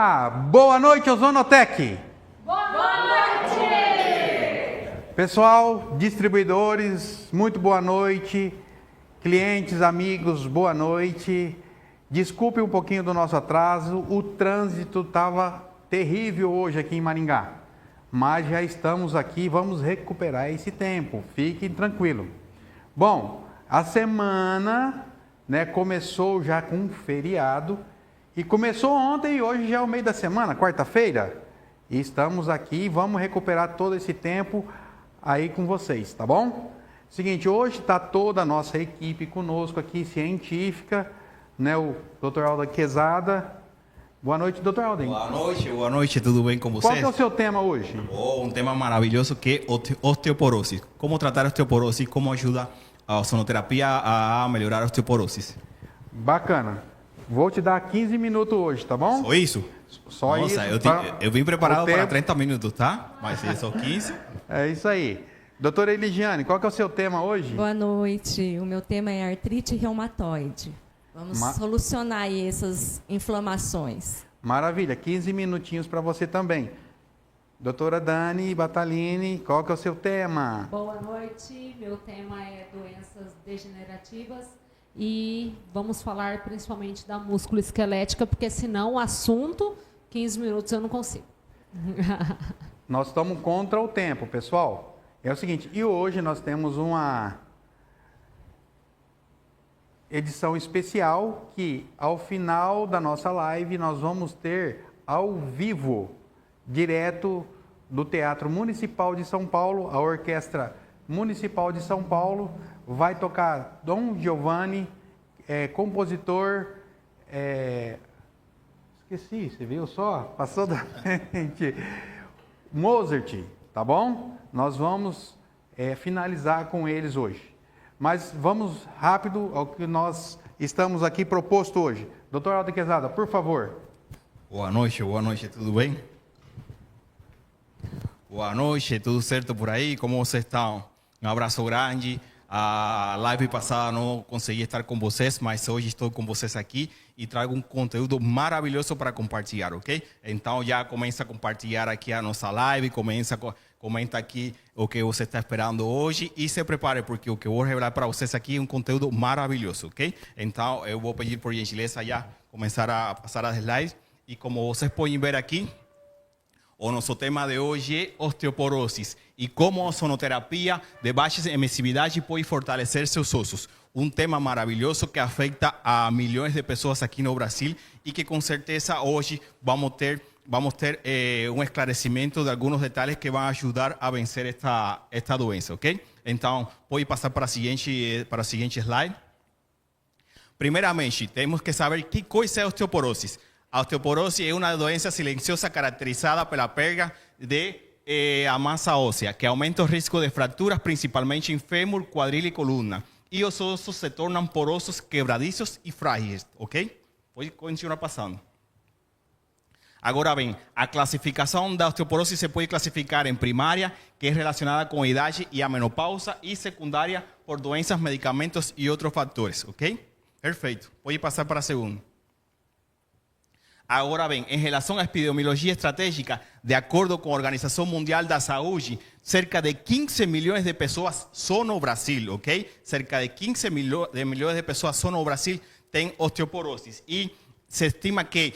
Opa! Boa noite, Ozonotec! Boa noite! Pessoal, distribuidores, muito boa noite. Clientes, amigos, boa noite. Desculpe um pouquinho do nosso atraso, o trânsito estava terrível hoje aqui em Maringá. Mas já estamos aqui, vamos recuperar esse tempo, fiquem tranquilos. Bom, a semana começou já com um feriado. E começou ontem e hoje já é o meio da semana, quarta-feira. E estamos aqui, vamos recuperar todo esse tempo aí com vocês, tá bom? Seguinte, hoje está toda a nossa equipe conosco aqui, científica, o Dr. Alden Quezada. Boa noite, Dr. Alden. Boa noite, tudo bem com vocês? Qual que é o seu tema hoje? Um tema maravilhoso que é osteoporose. Como tratar a osteoporose, como ajuda a ozonoterapia a melhorar a osteoporose. Bacana. Vou te dar 15 minutos hoje, tá bom? Só isso? Só Nossa, isso. eu vim preparado para 30 minutos, tá? Mas é só 15. É isso aí. Doutora Eligiane, qual que é o seu tema hoje? Boa noite. O meu tema é artrite reumatoide. Vamos solucionar aí essas inflamações. Maravilha, 15 minutinhos para você também. Doutora Dani Batalini, qual que é o seu tema? Boa noite, meu tema é doenças degenerativas e vamos falar principalmente da músculo-esquelética, porque senão o assunto, 15 minutos eu não consigo. Nós estamos contra o tempo, pessoal. É o seguinte, e hoje nós temos uma edição especial que ao final da nossa live nós vamos ter ao vivo, direto do Teatro Municipal de São Paulo, a Orquestra Municipal de São Paulo vai tocar Dom Giovanni, compositor, esqueci, você viu só? Passou da frente. Mozart, tá bom? Nós vamos finalizar com eles hoje. Mas vamos rápido ao que nós estamos aqui proposto hoje. Doutor Alden Quezada, por favor. Boa noite, tudo bem? Boa noite, tudo certo por aí? Como vocês estão? Um abraço grande. A live passada não consegui estar com vocês, mas hoje estou com vocês aqui e trago um conteúdo maravilhoso para compartilhar, ok? Então já começa a compartilhar aqui a nossa live, comenta aqui o que você está esperando hoje e se prepare, porque o que eu vou revelar para vocês aqui é um conteúdo maravilhoso, ok? Então eu vou pedir por gentileza já começar a passar as slides e como vocês podem ver aqui, o nosso tema de hoje é osteoporose e como a ozonoterapia de baixa emissividade pode fortalecer seus ossos. Um tema maravilhoso que afeta a milhões de pessoas aqui no Brasil e que com certeza hoje vamos ter um esclarecimento de alguns detalhes que vão ajudar a vencer esta doença, ok? Então, pode passar para a seguinte slide. Primeiramente, temos que saber que coisa é osteoporose. A osteoporose é uma doença silenciosa caracterizada pela perda de a massa óssea, que aumenta o risco de fraturas, principalmente em fêmur, quadril e coluna. E os ossos se tornam porosos, quebradiços e frágeis, ok? Pode continuar passando. Agora bem, a classificação da osteoporose se pode classificar em primária, que é relacionada com a idade e a menopausa, e secundária por doenças, medicamentos e outros fatores, ok? Perfeito. Pode passar para a segunda. Agora bem, em relação à epidemiologia estratégica, de acordo com a Organização Mundial da Saúde, cerca de 15 milhões de pessoas só no Brasil, ok? Cerca de 15 milhões de pessoas só no Brasil têm osteoporose. E se estima que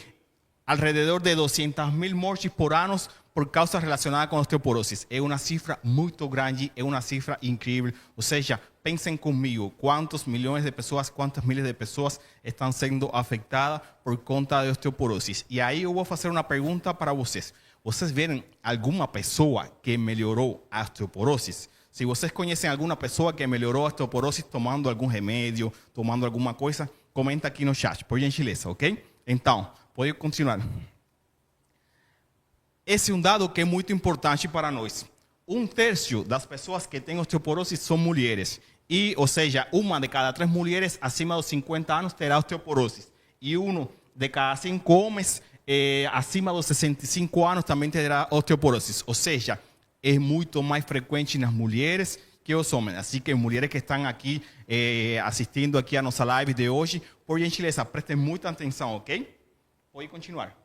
alrededor de 200.000 mortes por ano por causas relacionadas com osteoporose. É uma cifra muito grande, é uma cifra incrível. Ou seja, pensem comigo, quantos milhões de pessoas, quantas milhas de pessoas estão sendo afetadas por conta de osteoporose. E aí eu vou fazer uma pergunta para vocês. Vocês viram alguma pessoa que melhorou a osteoporose? Se vocês conhecem alguma pessoa que melhorou a osteoporose tomando algum remédio, tomando alguma coisa, comenta aqui no chat, por gentileza, ok? Então, pode continuar. Esse é um dado que é muito importante para nós. 1/3 das pessoas que têm osteoporose são mulheres. Ou seja, 1 de cada 3 mulheres acima dos 50 anos terá osteoporose. E 1 de cada 5 homens acima dos 65 anos também terá osteoporose. Ou seja, é muito mais frequente nas mulheres que os homens. Assim que mulheres que estão aqui assistindo aqui a nossa live de hoje, por gentileza, prestem muita atenção, ok? Pode continuar.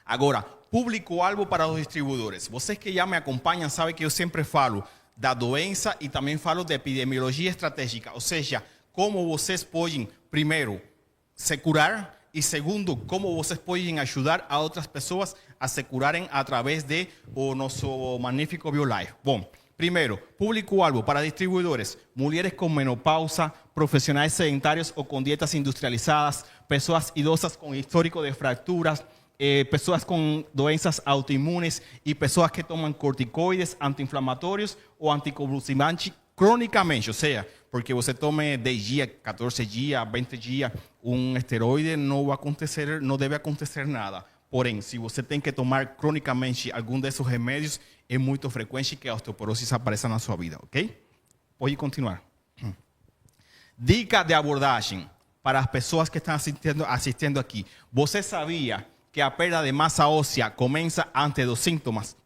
Agora, público-alvo para os distribuidores. Vocês que já me acompanham sabem que eu sempre falo da doença e também falo de epidemiologia estratégica. Ou seja, como vocês podem, primeiro, se curar e segundo, como vocês podem ajudar a outras pessoas a se curarem através de o nosso magnífico BioLife. Bom, primeiro, público-alvo para distribuidores, mulheres com menopausa, profissionais sedentários ou com dietas industrializadas, pessoas idosas com histórico de fraturas, pessoas com doenças autoimunes e pessoas que tomam corticoides, anti-inflamatórios ou anticonvulsivantes cronicamente, ou seja, porque você tome 10 dias, 14 dias, 20 dias, esteroide, não vai acontecer, não deve acontecer nada. Porém, se você tem que tomar cronicamente algum desses remédios, é muito frequente que a osteoporose apareça na sua vida, ok? Pode continuar. Dica de abordagem para as pessoas que estão assistindo aqui. Você sabia que a perda de massa óssea começa antes dos sintomas,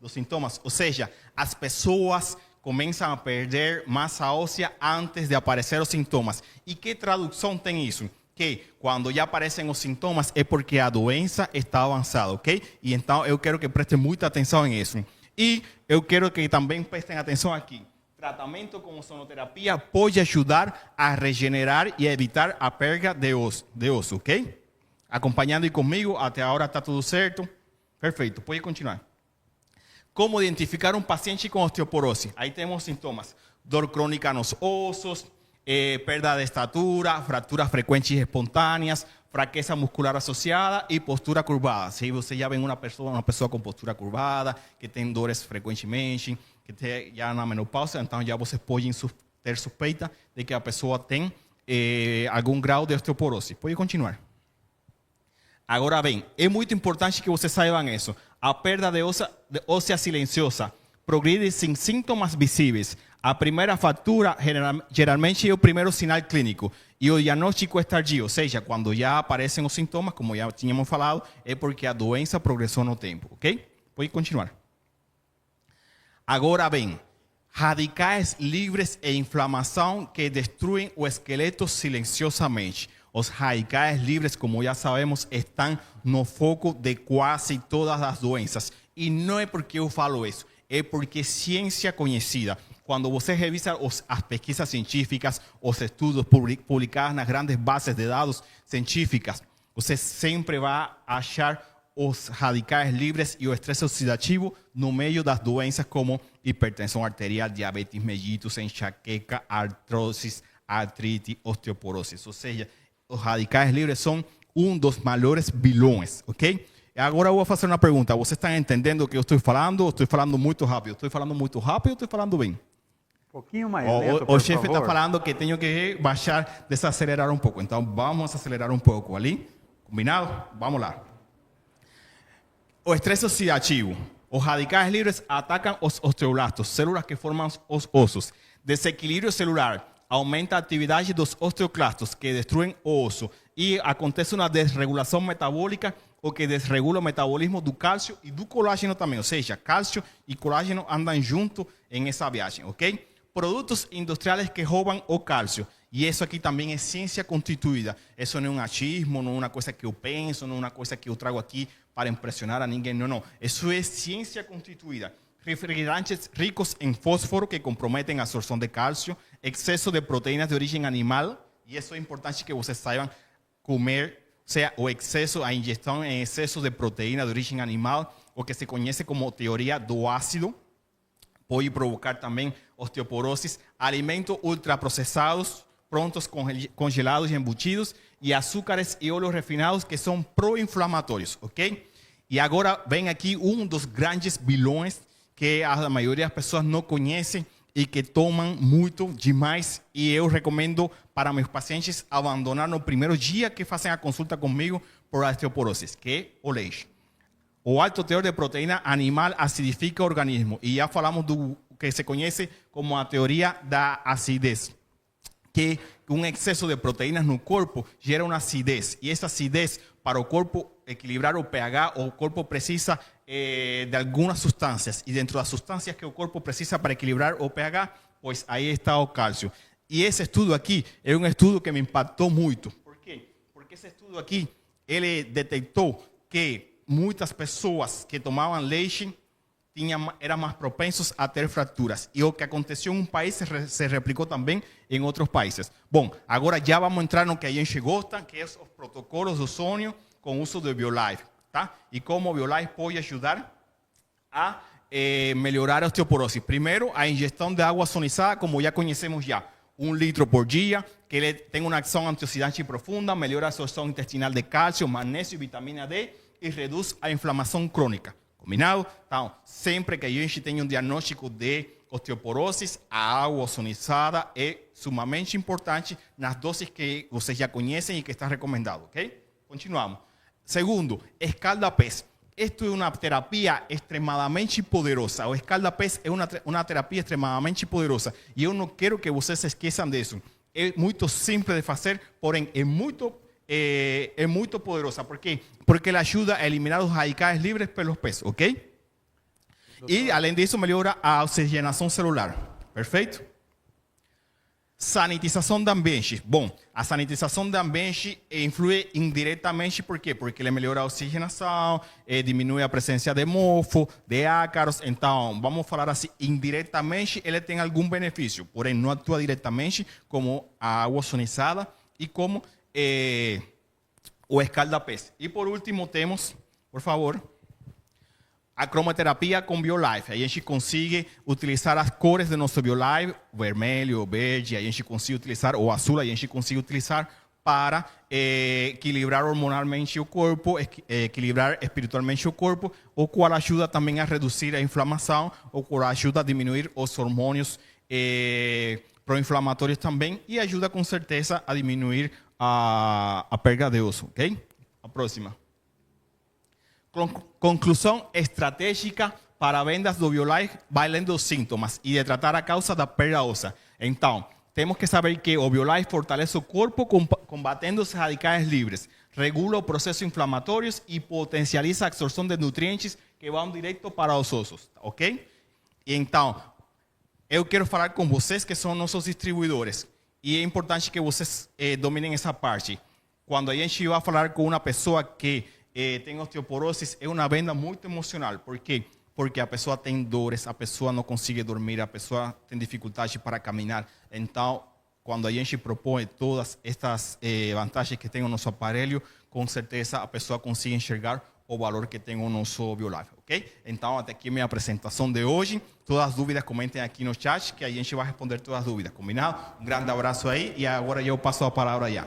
ou seja, as pessoas começam a perder massa óssea antes de aparecer os sintomas. E que tradução tem isso? Que quando já aparecem os sintomas é porque a doença está avançada, ok? E então eu quero que prestem muita atenção nisso. E eu quero que também prestem atenção aqui. Tratamento com sonoterapia pode ajudar a regenerar e evitar a perda de osso, ok? Acompanhando comigo, até agora está tudo certo? Perfeito, pode continuar. Como identificar um paciente com osteoporose? Aí temos sintomas. Dor crônica nos ossos, perda de estatura, fraturas frequentes e espontâneas, fraqueza muscular associada e postura curvada. Se você já vê uma pessoa com postura curvada, que tem dores frequentemente, que tem já na menopausa, então já vocês podem ter suspeita de que a pessoa tem algum grau de osteoporose. Pode continuar. Agora bem, é muito importante que vocês saibam isso. A perda de óssea silenciosa progride sem sintomas visíveis. A primeira fratura geralmente é o primeiro sinal clínico e o diagnóstico é tardio, ou seja, quando já aparecem os sintomas, como já tínhamos falado, é porque a doença progressou no tempo, ok? Pode continuar. Agora bem, radicais livres e inflamação que destruem o esqueleto silenciosamente. Os radicais livres, como já sabemos, estão no foco de quase todas as doenças. E não é porque eu falo isso, é porque é ciência conhecida. Quando você revisa as pesquisas científicas, os estudos publicados nas grandes bases de dados científicas, você sempre vai achar os radicais livres e o estresse oxidativo no meio das doenças como hipertensão arterial, diabetes mellitus, enxaqueca, artrose, artrite, osteoporose. Ou seja, os radicais livres são dos maiores vilões, ok? Agora eu vou fazer uma pergunta. Vocês estão entendendo o que eu estou falando ou estou falando muito rápido? Estou falando muito rápido ou estou falando bem? Um pouquinho mais lento, o chefe está falando que tenho que baixar, desacelerar um pouco. Então vamos acelerar um pouco ali. Combinado? Vamos lá. O estresse oxidativo. Os radicais livres atacam os osteoblastos, células que formam os ossos. Desequilíbrio celular. Aumenta a atividade dos osteoclastos, que destruem o osso. E acontece uma desregulação metabólica, o que desregula o metabolismo do cálcio e do colágeno também. Ou seja, cálcio e colágeno andam juntos em essa viagem, ok? Produtos industriais que roubam o cálcio. E isso aqui também é ciência constituída. Isso não é um achismo, não é uma coisa que eu penso, não é uma coisa que eu trago aqui para impressionar a ninguém. Não, não. Isso é ciência constituída. Refrigerantes ricos em fósforo que comprometem a absorção de cálcio, excesso de proteínas de origem animal, e isso é importante que vocês saibam comer, ou seja, o excesso, a ingestão em excesso de proteína de origem animal, o que se conhece como teoria do ácido, pode provocar também osteoporose, alimentos ultraprocessados, prontos, congelados e embutidos, e açúcares e óleos refinados que são pró-inflamatórios, ok? E agora vem aqui dos grandes vilões que a maioria das pessoas não conhecem e que tomam muito demais, e eu recomendo para meus pacientes abandonar no primeiro dia que fazem a consulta comigo por osteoporose, que é o leite. O alto teor de proteína animal acidifica o organismo, e já falamos do que se conhece como a teoria da acidez, que um excesso de proteínas no corpo gera uma acidez, e essa acidez para o corpo equilibrar o pH, o corpo precisa de algumas substâncias, e dentro das substâncias que o corpo precisa para equilibrar o pH, pois aí está o cálcio. E esse estudo aqui é um estudo que me impactou muito. Por quê? Porque esse estudo aqui, ele detectou que muitas pessoas que tomavam leite eram mais propensos a ter fraturas. E o que aconteceu em um país se replicou também em outros países. Bom, agora já vamos entrar no que a gente gosta, que é os protocolos do sonho com o uso do BioLife, tá? E como o BioLife pode ajudar a melhorar a osteoporose. Primeiro, a ingestão de água sonizada, como já conhecemos já. 1 litro por dia, que ele tem uma ação antioxidante profunda, melhora a absorção intestinal de cálcio, magnésio e vitamina D e reduz a inflamação crônica. Combinado? Então, sempre que a gente tenha um diagnóstico de osteoporose, a água ozonizada é sumamente importante nas doses que vocês já conhecem e que está recomendado, ok? Continuamos. Segundo, escalda-pés. Esto é uma terapia extremadamente poderosa. O escalda-pés é uma terapia extremadamente poderosa. E eu não quero que vocês se esqueçam disso. É muito simples de fazer, porém é muito poderosa. Por quê? Porque ela ajuda a eliminar os radicais livres pelos pés, ok? E, além disso, melhora a oxigenação celular. Perfeito? Sanitização do ambiente. Bom, a sanitização do ambiente influi indiretamente, por quê? Porque ele melhora a oxigenação, diminui a presença de mofo, de ácaros. Então, vamos falar assim, indiretamente ele tem algum benefício, porém não atua diretamente como a água ozonizada e como o escalda-pés. E por último temos, por favor, a cromoterapia com BioLife. A gente consegue utilizar as cores do nosso BioLife, vermelho, verde, a gente consegue utilizar, ou azul, a gente consegue utilizar para equilibrar hormonalmente o corpo, equilibrar espiritualmente o corpo, o qual ajuda também a reduzir a inflamação, o qual ajuda a diminuir os hormônios pró-inflamatórios também e ajuda com certeza a diminuir a perda de osso, ok? A próxima. Conclusão estratégica para vendas do BioLife, vai além dos sintomas e de tratar a causa da perda óssea. Então, temos que saber que o BioLife fortalece o corpo combatendo os radicais livres, regula os processos inflamatórios e potencializa a absorção de nutrientes que vão direto para os ossos, ok? E então, eu quero falar com vocês que são nossos distribuidores e é importante que vocês dominem essa parte. Quando a gente vai falar com uma pessoa que tem osteoporose, é uma venda muito emocional. Por quê? Porque a pessoa tem dores, a pessoa não consegue dormir, a pessoa tem dificuldade para caminhar. Então, quando a gente propõe todas estas vantagens que tem o nosso aparelho, com certeza a pessoa consegue enxergar o valor que tem o nosso BioLife, ok? Então, até aqui minha apresentação de hoje. Todas as dúvidas, comentem aqui no chat, que a gente vai responder todas as dúvidas, combinado? Um grande abraço aí e agora eu passo a palavra já.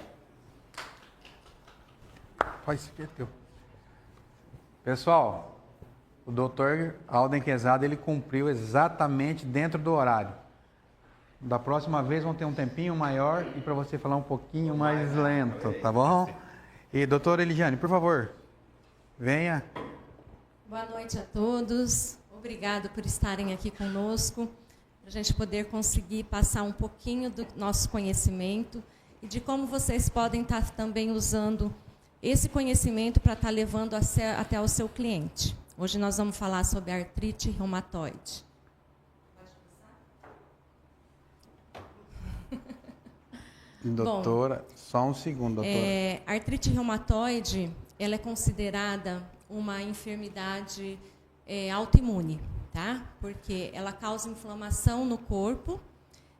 Faz isso aqui, é teu. Pessoal, o doutor Alden Quezada, ele cumpriu exatamente dentro do horário. Da próxima vez vão ter um tempinho maior e para você falar um pouquinho mais lento, tá bom? E doutora Eliane, por favor, venha. Boa noite a todos. Obrigado por estarem aqui conosco, para a gente poder conseguir passar um pouquinho do nosso conhecimento e de como vocês podem estar também usando esse conhecimento para estar levando até o seu cliente. Hoje nós vamos falar sobre artrite reumatoide. Doutora, bom, só um segundo, doutora. A artrite reumatoide, ela é considerada uma enfermidade autoimune, tá? Porque ela causa inflamação no corpo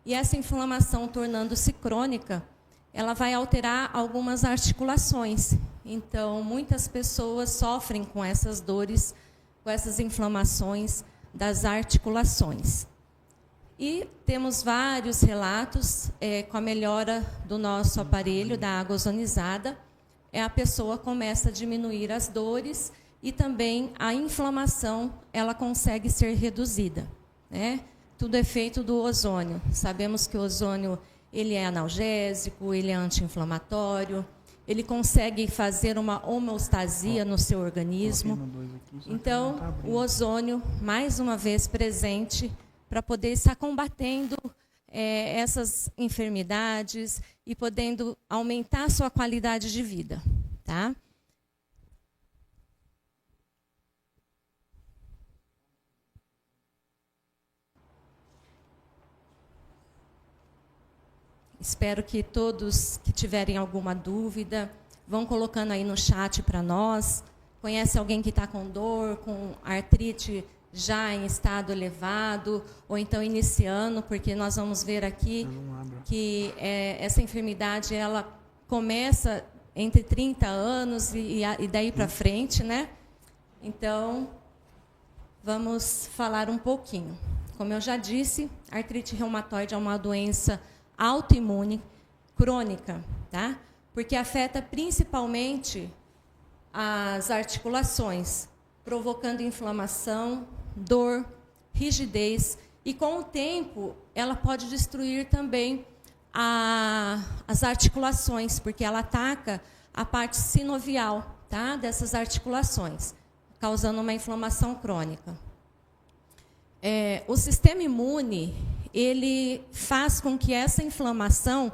e essa inflamação, tornando-se crônica, ela vai alterar algumas articulações. Então, muitas pessoas sofrem com essas dores, com essas inflamações das articulações. E temos vários relatos com a melhora do nosso aparelho, da água ozonizada, a pessoa começa a diminuir as dores e também a inflamação, ela consegue ser reduzida, né? Tudo é feito do ozônio. Sabemos que o ozônio, ele é analgésico, ele é anti-inflamatório, ele consegue fazer uma homeostasia no seu organismo. Então, o ozônio, mais uma vez presente, para poder estar combatendo essas enfermidades e podendo aumentar a sua qualidade de vida, tá? Espero que todos que tiverem alguma dúvida, vão colocando aí no chat para nós. conhece alguém que está com dor, com artrite já em estado elevado, ou então iniciando, porque nós vamos ver aqui que essa enfermidade ela começa entre 30 anos e daí para frente, né? Então, vamos falar um pouquinho. Como eu já disse, a artrite reumatoide é uma doença autoimune crônica, tá? Porque afeta principalmente as articulações, provocando inflamação, dor, rigidez, e com o tempo ela pode destruir também as articulações, porque ela ataca a parte sinovial, tá, dessas articulações, causando uma inflamação crônica. O sistema imune, ele faz com que essa inflamação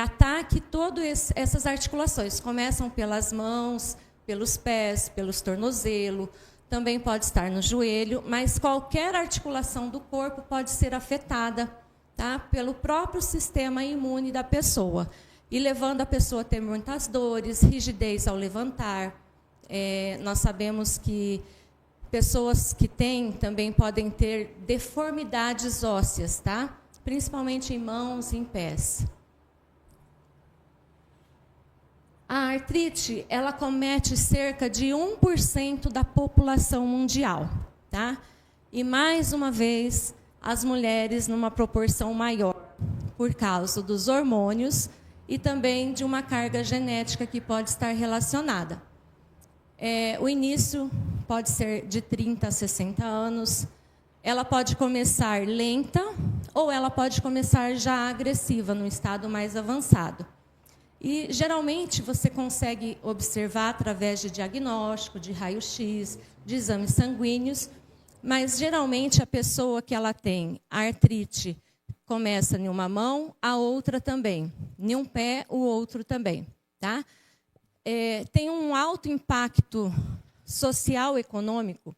ataque todas essas articulações. Começam pelas mãos, pelos pés, pelos tornozelos, também pode estar no joelho, mas qualquer articulação do corpo pode ser afetada, tá, pelo próprio sistema imune da pessoa, e levando a pessoa a ter muitas dores, rigidez ao levantar. Nós sabemos que pessoas que têm também podem ter deformidades ósseas, tá, principalmente em mãos e em pés. A artrite, ela comete cerca de 1% da população mundial, tá? E, mais uma vez, as mulheres numa proporção maior, por causa dos hormônios e também de uma carga genética que pode estar relacionada. O início pode ser de 30 a 60 anos, ela pode começar lenta ou ela pode começar já agressiva, no estado mais avançado. E, geralmente, você consegue observar através de diagnóstico, de raio-x, de exames sanguíneos, mas, geralmente, a pessoa que ela tem artrite começa em uma mão, a outra também. Em um pé, o outro também. Tá? Tem um alto impacto social e econômico,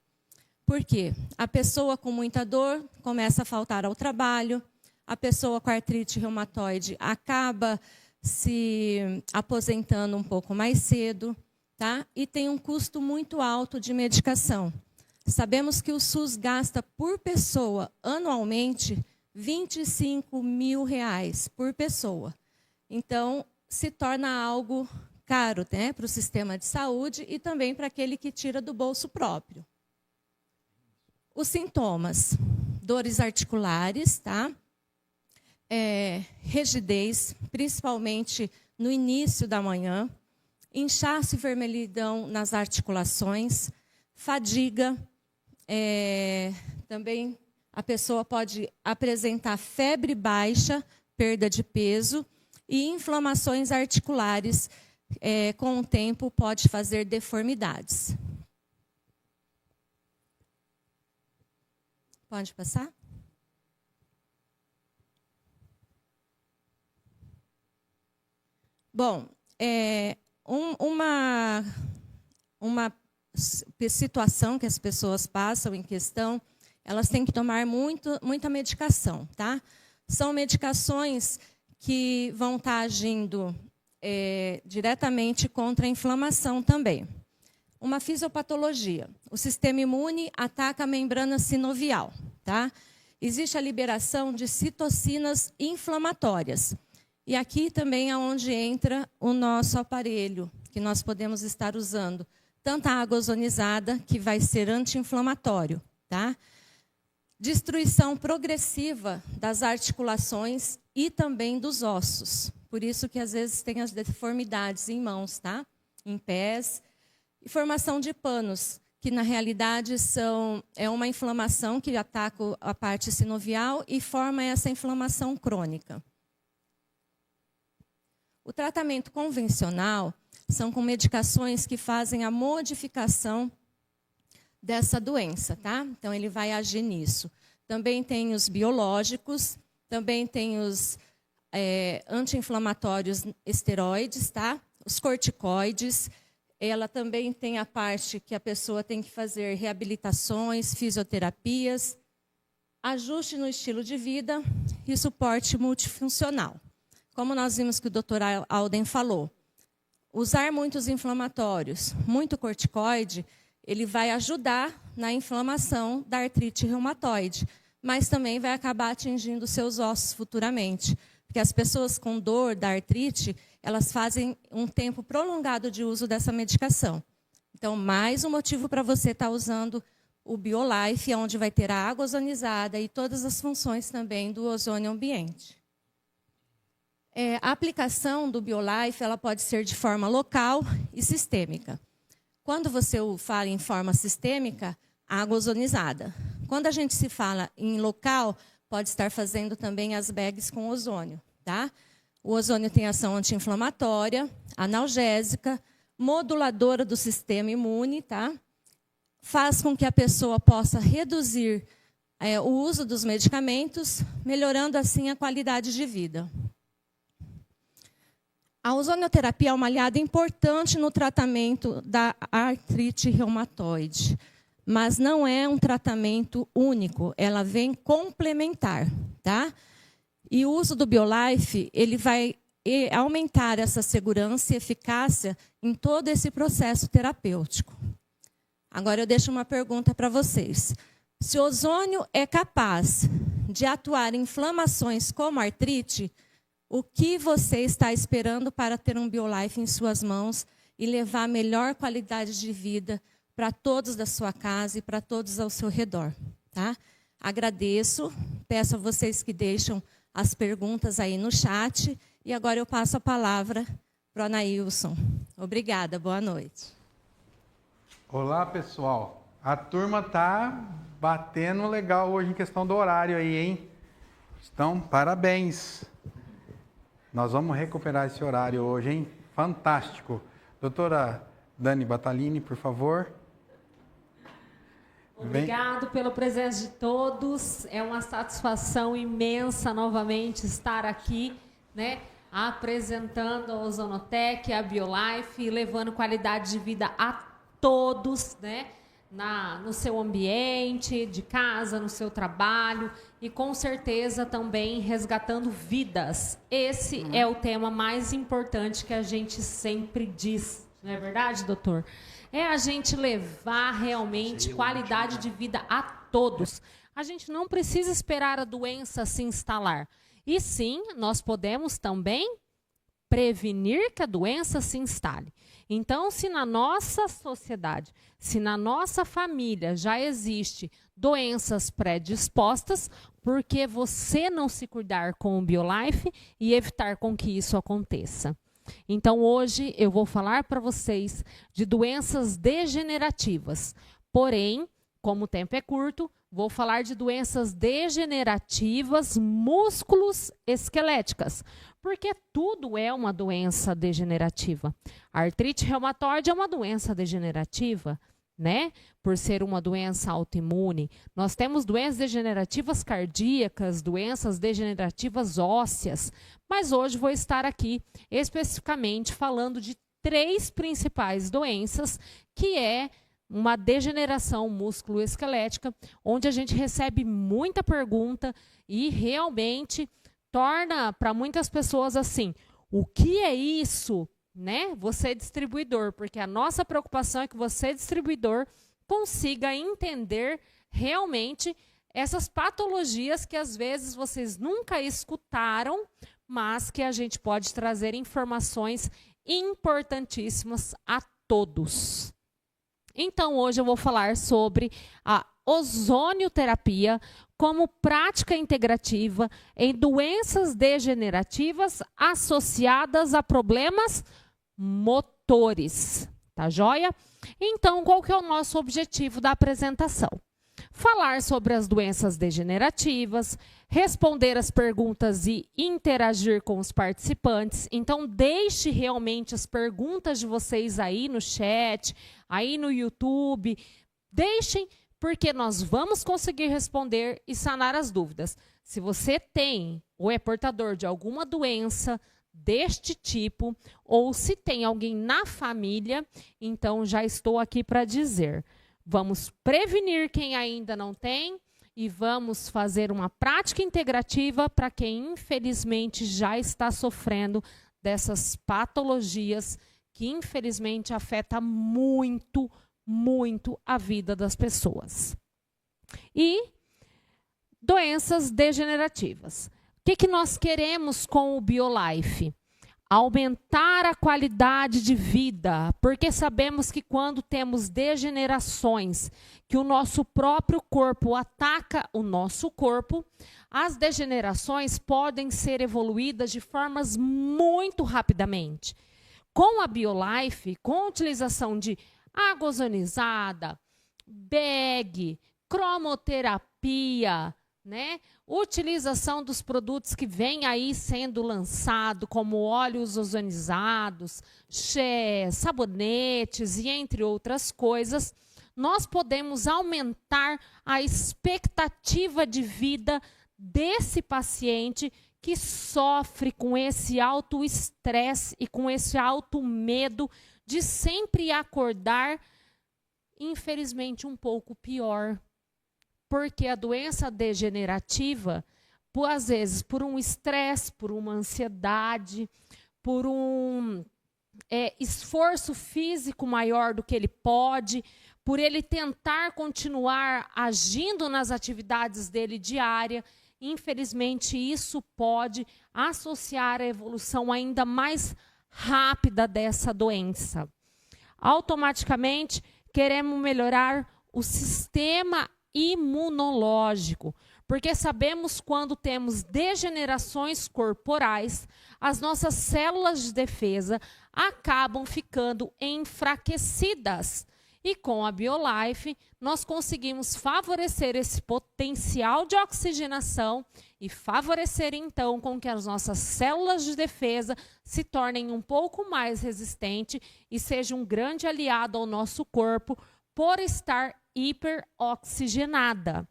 porque a pessoa com muita dor começa a faltar ao trabalho, a pessoa com artrite reumatoide acaba se aposentando um pouco mais cedo, tá? E tem um custo muito alto de medicação. Sabemos que o SUS gasta por pessoa, anualmente, R$25 mil por pessoa. Então, se torna algo caro, né, para o sistema de saúde e também para aquele que tira do bolso próprio. Os sintomas: dores articulares, tá? Rigidez, principalmente no início da manhã, inchaço e vermelhidão nas articulações, fadiga, também a pessoa pode apresentar febre baixa, perda de peso e inflamações articulares, com o tempo pode fazer deformidades. Pode passar? Bom, uma situação que as pessoas passam em questão, elas têm que tomar muita medicação, tá? São medicações que vão estar agindo diretamente contra a inflamação também. Uma fisiopatologia. O sistema imune ataca a membrana sinovial, tá? Existe a liberação de citocinas inflamatórias. E aqui também é onde entra o nosso aparelho, que nós podemos estar usando. Tanto a água ozonizada, que vai ser anti-inflamatório, tá? Destruição progressiva das articulações e também dos ossos. Por isso que, às vezes, tem as deformidades em mãos, tá? Em pés. E formação de panos, que, na realidade, é uma inflamação que ataca a parte sinovial e forma essa inflamação crônica. O tratamento convencional são com medicações que fazem a modificação dessa doença, tá? Então, ele vai agir nisso. Também tem os biológicos, também tem os anti-inflamatórios esteroides, tá? Os corticoides. Ela também tem a parte que a pessoa tem que fazer reabilitações, fisioterapias, ajuste no estilo de vida e suporte multifuncional. Como nós vimos que o Dr. Alden falou, Usar muitos inflamatórios, muito corticoide, ele vai ajudar na inflamação da artrite reumatoide, mas também vai acabar atingindo seus ossos futuramente. Porque as pessoas com dor da artrite, elas fazem um tempo prolongado de uso dessa medicação. Então, mais um motivo para você estar usando o BioLife, onde vai ter a água ozonizada e todas as funções também do ozônio ambiente. A aplicação do BioLife ela pode ser de forma local e sistêmica. Quando você fala em forma sistêmica, água ozonizada. Quando a gente se fala em local, pode estar fazendo também as bags com ozônio. Tá? O ozônio tem ação anti-inflamatória, analgésica, moduladora do sistema imune, tá? Faz com que a pessoa possa reduzir o uso dos medicamentos, melhorando assim a qualidade de vida. A ozonioterapia é uma aliada importante no tratamento da artrite reumatoide, mas não é um tratamento único, ela vem complementar, tá? E o uso do BioLife, ele vai aumentar essa segurança e eficácia em todo esse processo terapêutico. Agora eu deixo uma pergunta para vocês. Se o ozônio é capaz de atuar em inflamações como artrite, o que você está esperando para ter um BioLife em suas mãos e levar a melhor qualidade de vida para todos da sua casa e para todos ao seu redor? Tá? Agradeço, peço a vocês que deixam as perguntas aí no chat. E agora eu passo a palavra para o Anailson. Obrigada, boa noite. Olá, pessoal. A turma está batendo legal hoje em questão do horário aí, hein? Então, parabéns. Nós vamos recuperar esse horário hoje, hein? Fantástico. Doutora Dani Batalini, por favor. Obrigado pela presença de todos. É uma satisfação imensa novamente estar aqui, né, apresentando a Ozonotec, a BioLife, levando qualidade de vida a todos, né, no seu ambiente, de casa, no seu trabalho e com certeza também resgatando vidas. Esse é o tema mais importante que a gente sempre diz, não é verdade, doutor? É a gente levar realmente qualidade de vida a todos. A gente não precisa esperar a doença se instalar. E sim, nós podemos também prevenir que a doença se instale. Então, se na nossa sociedade, se na nossa família já existe doenças predispostas, por que você não se cuidar com o BioLife e evitar com que isso aconteça? Então, hoje eu vou falar para vocês de doenças degenerativas. Porém, como o tempo é curto, vou falar de doenças degenerativas músculo-esqueléticas, porque tudo é uma doença degenerativa. A artrite reumatoide é uma doença degenerativa, né? Por ser uma doença autoimune. Nós temos doenças degenerativas cardíacas, doenças degenerativas ósseas, mas hoje vou estar aqui especificamente falando de 3 principais doenças, que é uma degeneração músculo-esquelética, onde a gente recebe muita pergunta e realmente torna para muitas pessoas assim, o que é isso? Né? Você é distribuidor, porque a nossa preocupação é que você, distribuidor, consiga entender realmente essas patologias que às vezes vocês nunca escutaram, mas que a gente pode trazer informações importantíssimas a todos. Então, hoje eu vou falar sobre a ozonioterapia como prática integrativa em doenças degenerativas associadas a problemas motores. Tá joia? Então, qual que é o nosso objetivo da apresentação? Falar sobre as doenças degenerativas, responder as perguntas e interagir com os participantes. Então, deixe realmente as perguntas de vocês aí no chat, aí no YouTube. Deixem, porque nós vamos conseguir responder e sanar as dúvidas. Se você tem ou é portador de alguma doença deste tipo, ou se tem alguém na família, então já estou aqui para dizer. Vamos prevenir quem ainda não tem e vamos fazer uma prática integrativa para quem, infelizmente, já está sofrendo dessas patologias que infelizmente afeta muito, muito a vida das pessoas. E doenças degenerativas. O que nós queremos com o BioLife? Aumentar a qualidade de vida, porque sabemos que quando temos degenerações, que o nosso próprio corpo ataca o nosso corpo, as degenerações podem ser evoluídas de formas muito rapidamente. Com a BioLife, com a utilização de água ozonizada, bag, cromoterapia, né? Utilização dos produtos que vêm aí sendo lançados, como óleos ozonizados, sabonetes e entre outras coisas, nós podemos aumentar a expectativa de vida desse paciente que sofre com esse alto estresse e com esse alto medo de sempre acordar, infelizmente, um pouco pior. Porque a doença degenerativa, às vezes, por um estresse, por uma ansiedade, por um esforço físico maior do que ele pode, por ele tentar continuar agindo nas atividades dele diária, infelizmente, isso pode associar a evolução ainda mais rápida dessa doença. Automaticamente, queremos melhorar o sistema imunológico, porque sabemos quando temos degenerações corporais, as nossas células de defesa acabam ficando enfraquecidas. E com a BioLife, nós conseguimos favorecer esse potencial de oxigenação e favorecer, então, com que as nossas células de defesa se tornem um pouco mais resistentes e sejam um grande aliado ao nosso corpo por estar hiperoxigenada,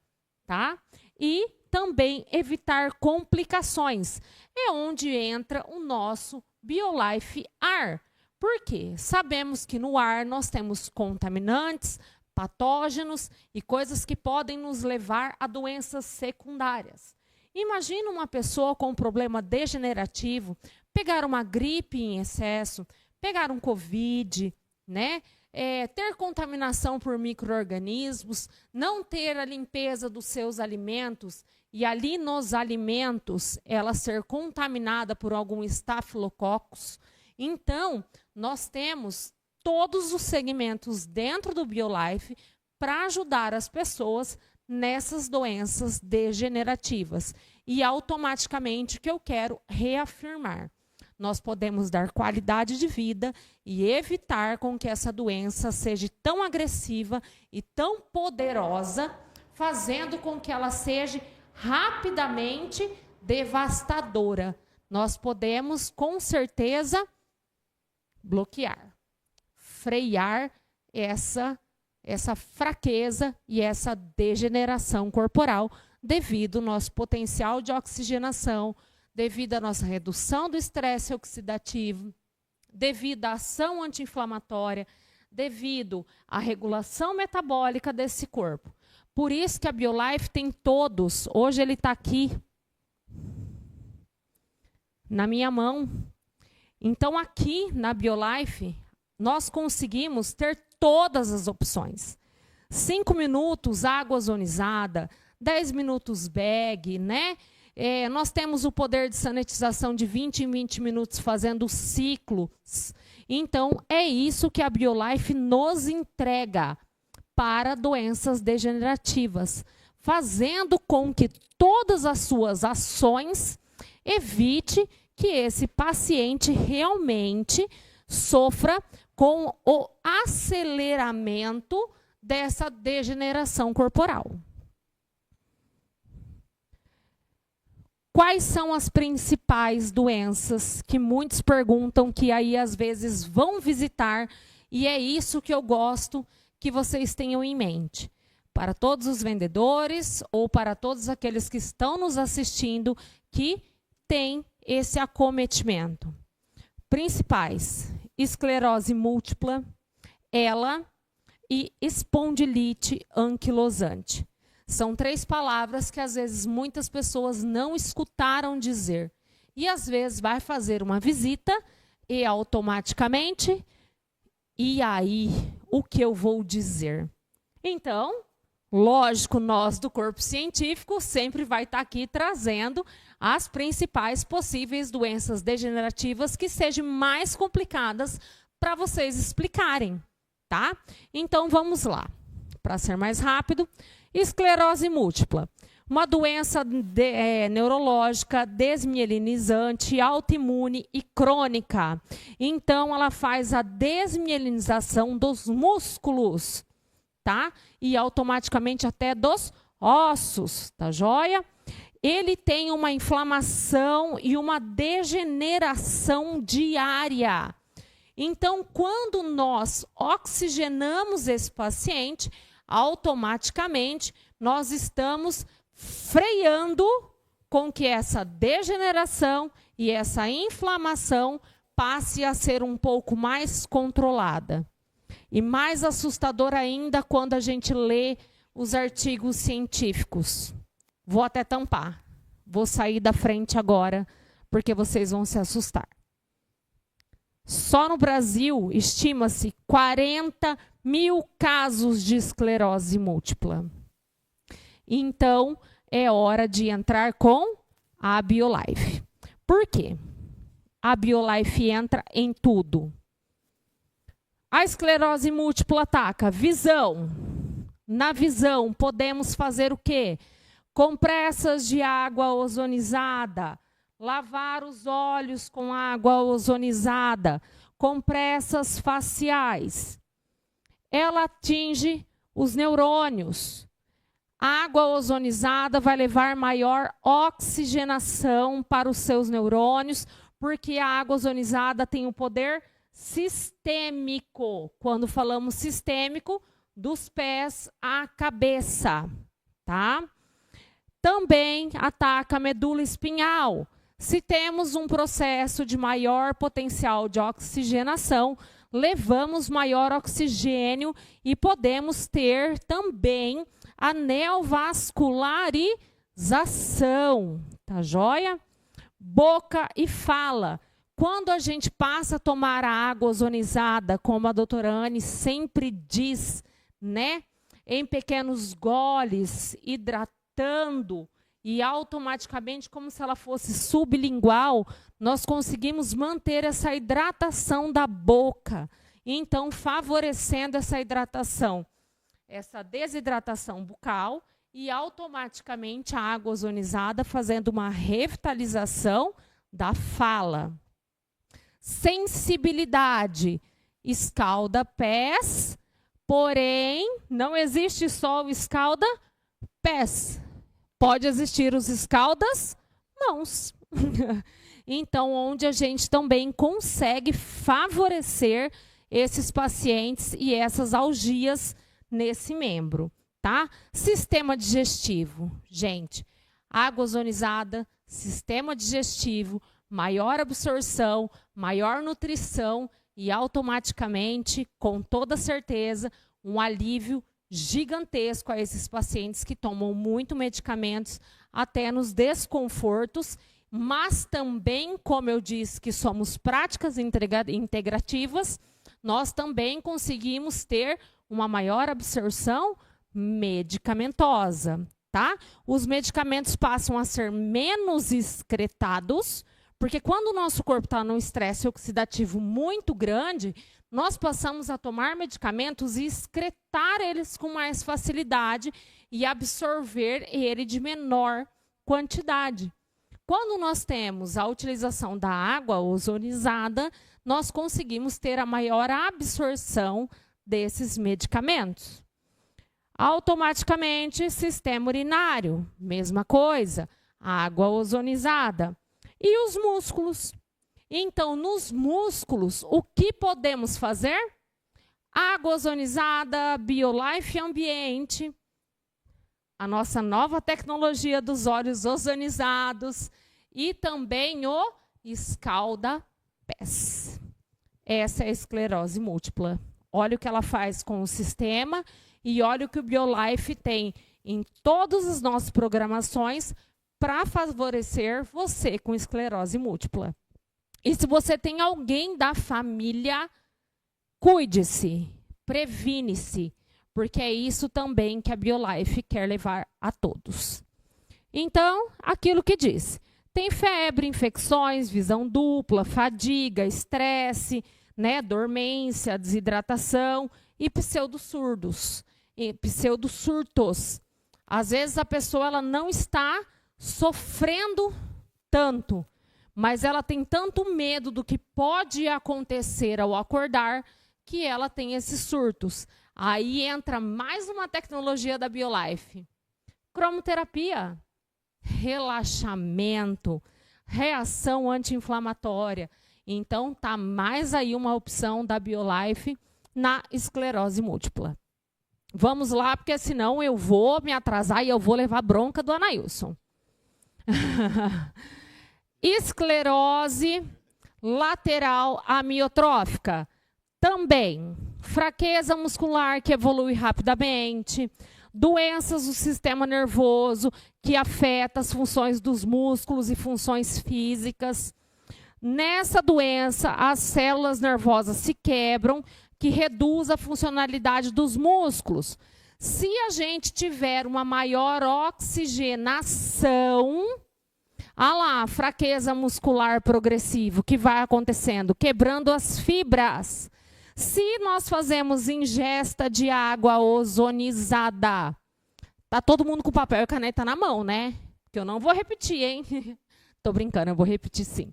tá? E também evitar complicações. É onde entra o nosso BioLife Ar. Por quê? Sabemos que no ar nós temos contaminantes, patógenos e coisas que podem nos levar a doenças secundárias. Imagina uma pessoa com um problema degenerativo, pegar uma gripe em excesso, pegar um Covid, né? Ter contaminação por micro-organismos, não ter a limpeza dos seus alimentos e ali nos alimentos ela ser contaminada por algum estafilococcus. Então, nós temos todos os segmentos dentro do BioLife para ajudar as pessoas nessas doenças degenerativas. E automaticamente o que eu quero reafirmar. Nós podemos dar qualidade de vida e evitar com que essa doença seja tão agressiva e tão poderosa, fazendo com que ela seja rapidamente devastadora. Nós podemos, com certeza, bloquear, frear essa fraqueza e essa degeneração corporal devido ao nosso potencial de oxigenação, devido à nossa redução do estresse oxidativo, devido à ação anti-inflamatória, devido à regulação metabólica desse corpo. Por isso que a BioLife tem todos. Hoje ele está aqui na minha mão. Então, aqui na BioLife, nós conseguimos ter todas as opções. 5 minutos, água ozonizada, 10 minutos bag, né? Nós temos o poder de sanitização de 20 em 20 minutos fazendo ciclos. Então, é isso que a BioLife nos entrega para doenças degenerativas, fazendo com que todas as suas ações evite que esse paciente realmente sofra com o aceleramento dessa degeneração corporal. Quais são as principais doenças que muitos perguntam, que aí às vezes vão visitar, e é isso que eu gosto que vocês tenham em mente. Para todos os vendedores ou para todos aqueles que estão nos assistindo que têm esse acometimento. Principais: esclerose múltipla, ELA e espondilite anquilosante. São 3 palavras que às vezes muitas pessoas não escutaram dizer. E às vezes vai fazer uma visita e automaticamente, e aí, o que eu vou dizer? Então, lógico, nós do corpo científico sempre vai estar aqui trazendo as principais possíveis doenças degenerativas que sejam mais complicadas para vocês explicarem, tá? Então, vamos lá. Para ser mais rápido, esclerose múltipla. Uma doença neurológica, desmielinizante, autoimune e crônica. Então, ela faz a desmielinização dos músculos, tá? E automaticamente até dos ossos, tá joia? Ele tem uma inflamação e uma degeneração diária. Então, quando nós oxigenamos esse paciente, automaticamente nós estamos freando com que essa degeneração e essa inflamação passe a ser um pouco mais controlada. E mais assustador ainda quando a gente lê os artigos científicos. Vou até tampar. Vou sair da frente agora, porque vocês vão se assustar. Só no Brasil, estima-se 40 mil casos de esclerose múltipla. Então, é hora de entrar com a BioLife. Por quê? A BioLife entra em tudo. A esclerose múltipla ataca a visão. Na visão, podemos fazer o quê? Compressas de água ozonizada, lavar os olhos com água ozonizada, compressas faciais. Ela atinge os neurônios. A água ozonizada vai levar maior oxigenação para os seus neurônios, porque a água ozonizada tem o poder sistêmico. Quando falamos sistêmico, dos pés à cabeça, tá? Também ataca a medula espinhal. Se temos um processo de maior potencial de oxigenação, levamos maior oxigênio e podemos ter também a neovascularização, tá joia? Boca e fala. Quando a gente passa a tomar a água ozonizada, como a doutora Anne sempre diz, né? Em pequenos goles, hidratando, e automaticamente, como se ela fosse sublingual, nós conseguimos manter essa hidratação da boca. Então, favorecendo essa hidratação, essa desidratação bucal, e automaticamente a água ozonizada fazendo uma revitalização da fala. Sensibilidade, escalda pés, porém, não existe só o escalda pés. Pode existir os escaldas mãos. Então, onde a gente também consegue favorecer esses pacientes e essas algias nesse membro, tá? Sistema digestivo. Gente, água ozonizada, sistema digestivo, maior absorção, maior nutrição e automaticamente, com toda certeza, um alívio gigantesco a esses pacientes que tomam muito medicamentos, até nos desconfortos, mas também, como eu disse, que somos práticas integrativas, nós também conseguimos ter uma maior absorção medicamentosa, tá? Os medicamentos passam a ser menos excretados, porque quando o nosso corpo está num estresse oxidativo muito grande, nós passamos a tomar medicamentos e excretar eles com mais facilidade e absorver ele de menor quantidade. Quando nós temos a utilização da água ozonizada, nós conseguimos ter a maior absorção desses medicamentos. Automaticamente, sistema urinário, mesma coisa, água ozonizada. E os músculos? Então, nos músculos, o que podemos fazer? Água ozonizada, BioLife ambiente, a nossa nova tecnologia dos óleos ozonizados e também o escalda-pés. Essa é a esclerose múltipla. Olha o que ela faz com o sistema e olha o que o BioLife tem em todas as nossas programações para favorecer você com esclerose múltipla. E se você tem alguém da família, cuide-se, previne-se, porque é isso também que a BioLife quer levar a todos. Então, aquilo que diz, tem febre, infecções, visão dupla, fadiga, estresse, né, dormência, desidratação e pseudo-surtos. Às vezes a pessoa ela não está sofrendo tanto, mas ela tem tanto medo do que pode acontecer ao acordar que ela tem esses surtos. Aí entra mais uma tecnologia da BioLife. Cromoterapia, relaxamento, reação anti-inflamatória. Então, tá mais aí uma opção da BioLife na esclerose múltipla. Vamos lá, porque senão eu vou me atrasar e eu vou levar bronca do Anailson. Esclerose lateral amiotrófica. Também fraqueza muscular que evolui rapidamente, doenças do sistema nervoso que afeta as funções dos músculos e funções físicas. Nessa doença, as células nervosas se quebram, que reduz a funcionalidade dos músculos. Se a gente tiver uma maior oxigenação, fraqueza muscular progressiva, que vai acontecendo, quebrando as fibras. Se nós fazemos ingesta de água ozonizada, tá todo mundo com papel e caneta na mão, né? Que eu não vou repetir, hein? Tô brincando, eu vou repetir sim.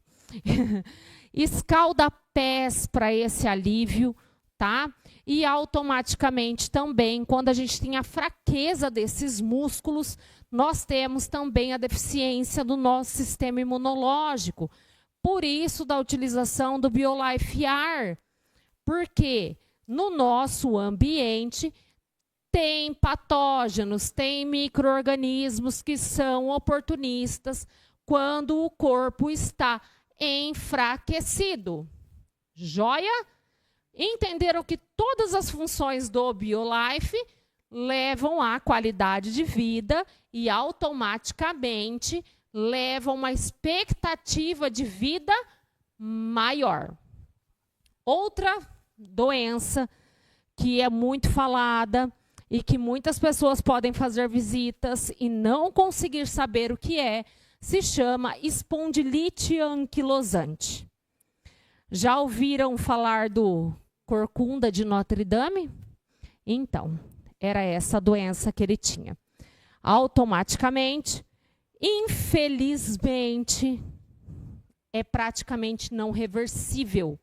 Escalda-pés para esse alívio, tá? E automaticamente também, quando a gente tem a fraqueza desses músculos, nós temos também a deficiência do nosso sistema imunológico. Por isso, da utilização do BioLife Ar. Porque no nosso ambiente tem patógenos, tem micro-organismos que são oportunistas quando o corpo está enfraquecido. Joia? Entenderam que todas as funções do BioLife levam à qualidade de vida e automaticamente levam uma expectativa de vida maior. Outra doença que é muito falada e que muitas pessoas podem fazer visitas e não conseguir saber o que é, se chama espondilite anquilosante. Já ouviram falar do Corcunda de Notre Dame? Então, era essa doença que ele tinha. Automaticamente, infelizmente, é praticamente não reversível.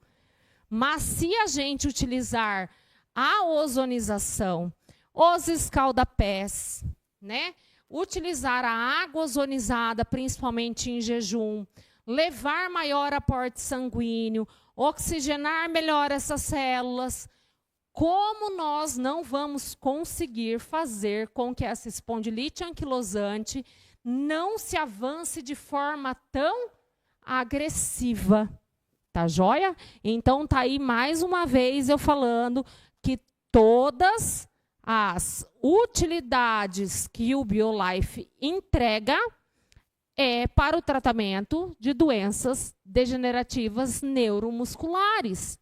Mas se a gente utilizar a ozonização, os escaldapés, né? Utilizar a água ozonizada, principalmente em jejum, levar maior aporte sanguíneo, oxigenar melhor essas células, como nós não vamos conseguir fazer com que essa espondilite anquilosante não se avance de forma tão agressiva? Tá joia? Então, tá aí mais uma vez eu falando que todas as utilidades que o BioLife entrega é para o tratamento de doenças degenerativas neuromusculares.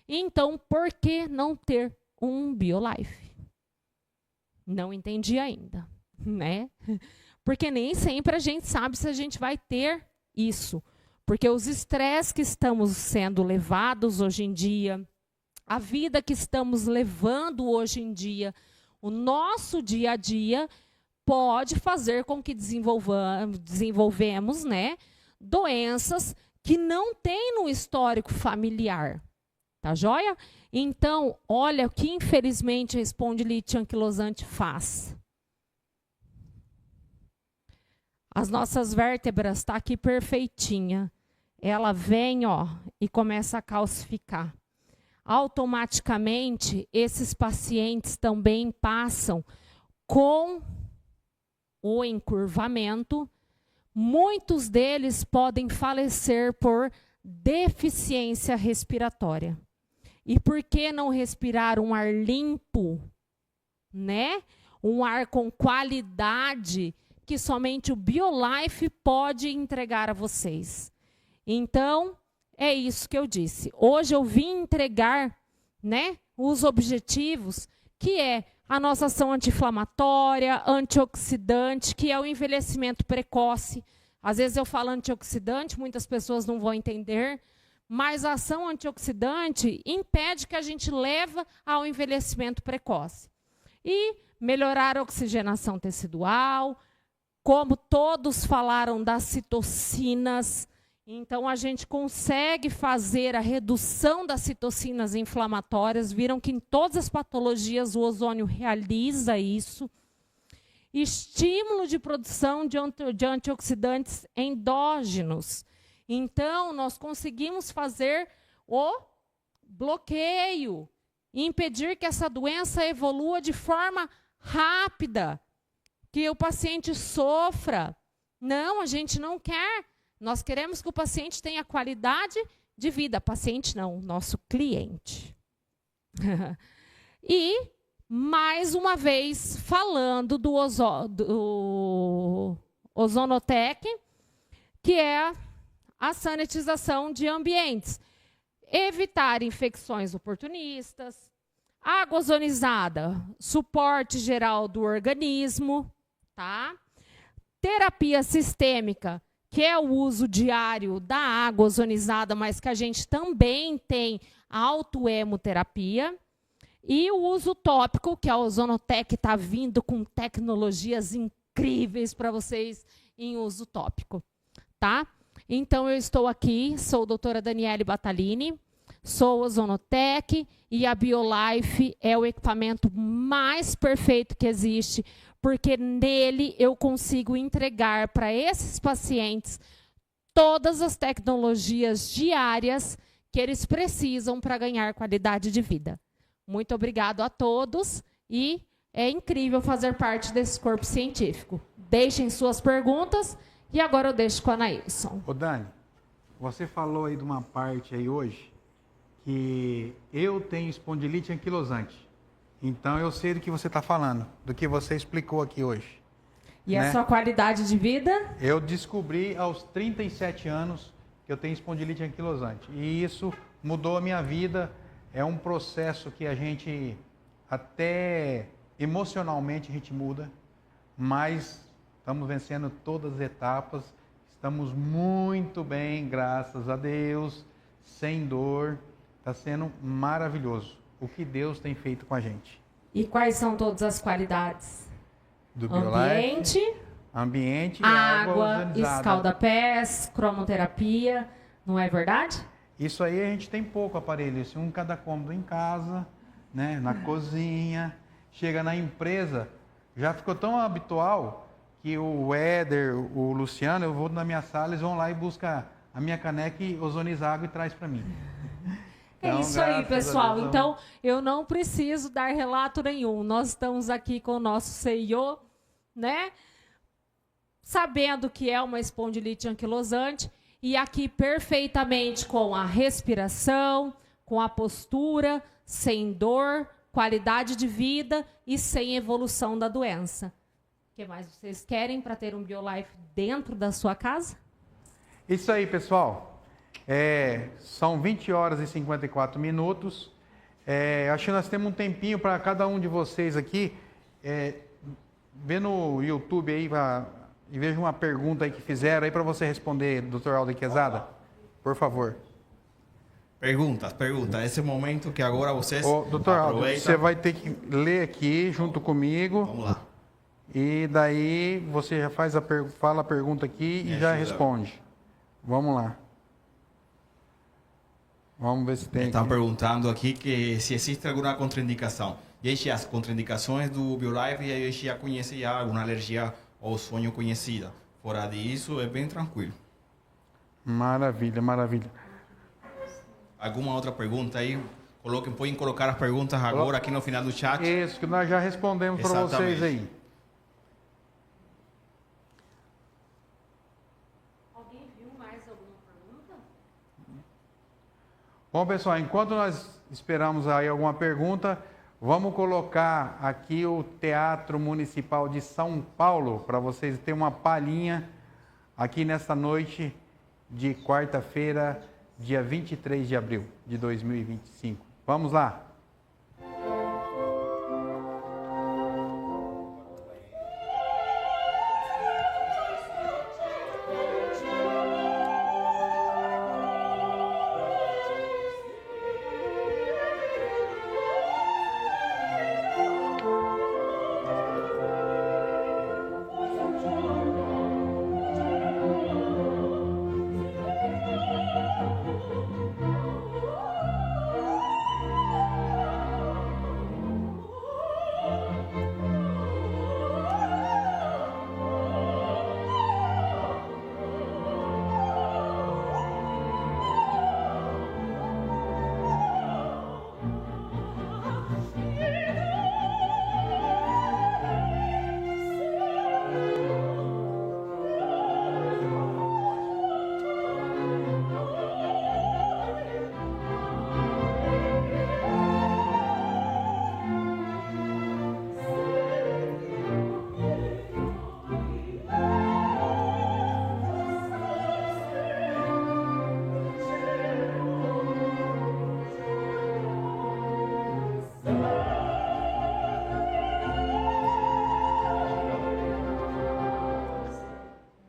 Então, por que não ter um BioLife? Não entendi ainda, né? Porque nem sempre a gente sabe se a gente vai ter isso. Porque os estresses que estamos sendo levados hoje em dia, a vida que estamos levando hoje em dia, o nosso dia a dia, pode fazer com que desenvolvemos, né, doenças que não têm no histórico familiar. Tá joia? Então, olha o que infelizmente a espondilite anquilosante faz. As nossas vértebras estão aqui perfeitinha. Ela vem, ó, e começa a calcificar. Automaticamente, esses pacientes também passam com o encurvamento. Muitos deles podem falecer por deficiência respiratória. E por que não respirar um ar limpo, né? Um ar com qualidade que somente o BioLife pode entregar a vocês. Então, é isso que eu disse. Hoje eu vim entregar, né, os objetivos, que é a nossa ação anti-inflamatória, antioxidante, que é o envelhecimento precoce. Às vezes eu falo antioxidante, muitas pessoas não vão entender, mas a ação antioxidante impede que a gente leve ao envelhecimento precoce. E melhorar a oxigenação tecidual, como todos falaram das citocinas, então a gente consegue fazer a redução das citocinas inflamatórias, viram que em todas as patologias o ozônio realiza isso. Estímulo de produção de antioxidantes endógenos. Então, nós conseguimos fazer o bloqueio, impedir que essa doença evolua de forma rápida, que o paciente sofra. Não, a gente não quer. Nós queremos que o paciente tenha qualidade de vida. Paciente não, nosso cliente. E, mais uma vez, falando do Ozonotec, que é a sanitização de ambientes. Evitar infecções oportunistas, água ozonizada, suporte geral do organismo, tá? Terapia sistêmica, que é o uso diário da água ozonizada, mas que a gente também tem autoemoterapia. E o uso tópico, que a Ozonotec está vindo com tecnologias incríveis para vocês em uso tópico, tá? Então, eu estou aqui, sou a doutora Daniele Batalini, sou a Ozonotec e a BioLife é o equipamento mais perfeito que existe, porque nele eu consigo entregar para esses pacientes todas as tecnologias diárias que eles precisam para ganhar qualidade de vida. Muito obrigado a todos e é incrível fazer parte desse corpo científico. Deixem suas perguntas. E agora eu deixo com a Anaílson. Ô Dani, você falou aí de uma parte aí hoje que eu tenho espondilite anquilosante. Então eu sei do que você está falando, do que você explicou aqui hoje. E a sua qualidade de vida? Eu descobri aos 37 anos que eu tenho espondilite anquilosante. E isso mudou a minha vida. É um processo que a gente, até emocionalmente, a gente muda, mas estamos vencendo todas as etapas, estamos muito bem, graças a Deus, sem dor, está sendo maravilhoso o que Deus tem feito com a gente. E quais são todas as qualidades? Do ambiente, ambiente e água, escalda-pés, cromoterapia, não é verdade? Isso aí a gente tem pouco aparelho, assim, um cada cômodo em casa, né, na cozinha, chega na empresa, já ficou tão habitual que o Éder, o Luciano, eu vou na minha sala, eles vão lá e buscam a minha caneca e ozoniza água e traz para mim. Então, é isso aí, pessoal. Então, eu não preciso dar relato nenhum. Nós estamos aqui com o nosso CEO, né? Sabendo que é uma espondilite anquilosante e aqui perfeitamente com a respiração, com a postura, sem dor, qualidade de vida e sem evolução da doença. O que mais vocês querem para ter um BioLife dentro da sua casa? Isso aí, pessoal. São 20 horas e 54 minutos. Acho que nós temos um tempinho para cada um de vocês aqui. Vê no YouTube aí e veja uma pergunta aí que fizeram aí para você responder, Dr. Aldo Quezada. Por favor. Perguntas. Esse momento que agora vocês Dr. Aldo, você vai ter que ler aqui junto comigo. Vamos lá. E daí você já fala a pergunta aqui e já responde. Vamos lá. Vamos ver se tem. Estão perguntando aqui que se existe alguma contraindicação. E as contraindicações do BioLife, a gente já conhece alguma alergia ao sonho conhecida. Fora disso, é bem tranquilo. Maravilha, maravilha. Alguma outra pergunta aí? Podem colocar as perguntas agora aqui no final do chat. Isso, que nós já respondemos para vocês aí. Bom, pessoal, enquanto nós esperamos aí alguma pergunta, vamos colocar aqui o Teatro Municipal de São Paulo, para vocês terem uma palhinha aqui nesta noite de quarta-feira, dia 23 de abril de 2025. Vamos lá.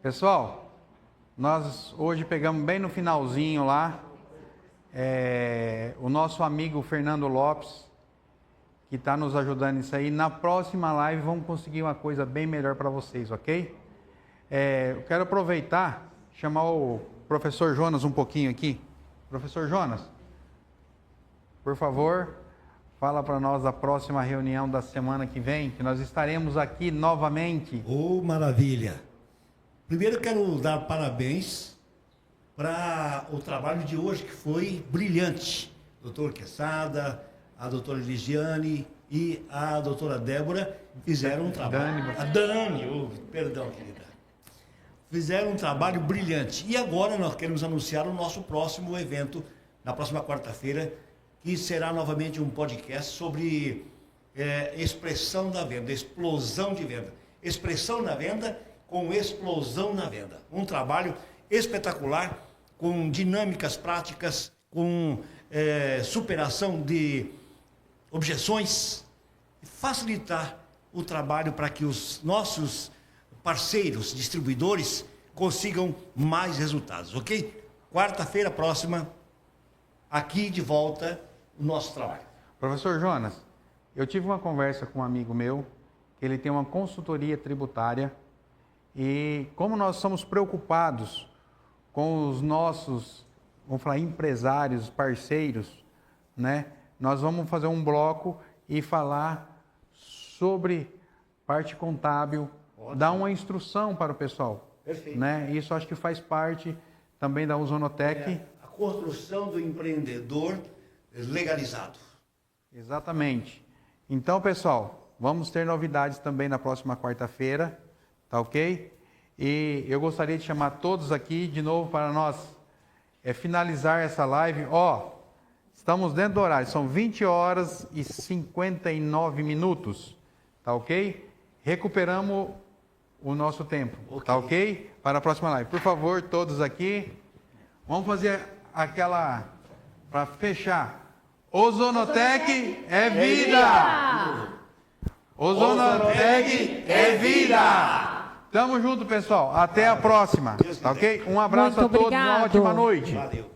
Pessoal, nós hoje pegamos bem no finalzinho lá, o nosso amigo Fernando Lopes, que está nos ajudando nisso aí. Na próxima live vamos conseguir uma coisa bem melhor para vocês, ok? Eu quero aproveitar, chamar o professor Jonas um pouquinho aqui. Professor Jonas, por favor, fala para nós da próxima reunião da semana que vem, que nós estaremos aqui novamente. Oh, maravilha! Primeiro quero dar parabéns para o trabalho de hoje, que foi brilhante. Doutor Quesada, a doutora Elisiane e a doutora Débora fizeram um trabalho. Perdão, querida. Fizeram um trabalho brilhante. E agora nós queremos anunciar o nosso próximo evento, na próxima quarta-feira, que será novamente um podcast sobre expressão da venda, explosão de venda. Expressão na venda com explosão na venda. Um trabalho espetacular, com dinâmicas práticas, com superação de objeções, facilitar o trabalho para que os nossos parceiros, distribuidores, consigam mais resultados, ok? Quarta-feira próxima, aqui de volta, o nosso trabalho. Professor Jonas, eu tive uma conversa com um amigo meu, que ele tem uma consultoria tributária, e como nós somos preocupados com os nossos, vamos falar, empresários, parceiros, né? Nós vamos fazer um bloco e falar sobre parte contábil, dar uma instrução para o pessoal. Perfeito. Né? Isso acho que faz parte também da Ozonotec. A construção do empreendedor legalizado. Exatamente. Então, pessoal, vamos ter novidades também na próxima quarta-feira. Tá ok? E eu gostaria de chamar todos aqui de novo para nós finalizar essa live. Estamos dentro do horário, são 20 horas e 59 minutos. Tá ok? Recuperamos o nosso tempo. Okay. Tá ok? Para a próxima live. Por favor, todos aqui, vamos fazer aquela, para fechar. Ozonotec é vida! Ozonotec é vida! Tamo junto, pessoal. Até a próxima. Tá ok? Um abraço a todos. Uma ótima noite. Valeu.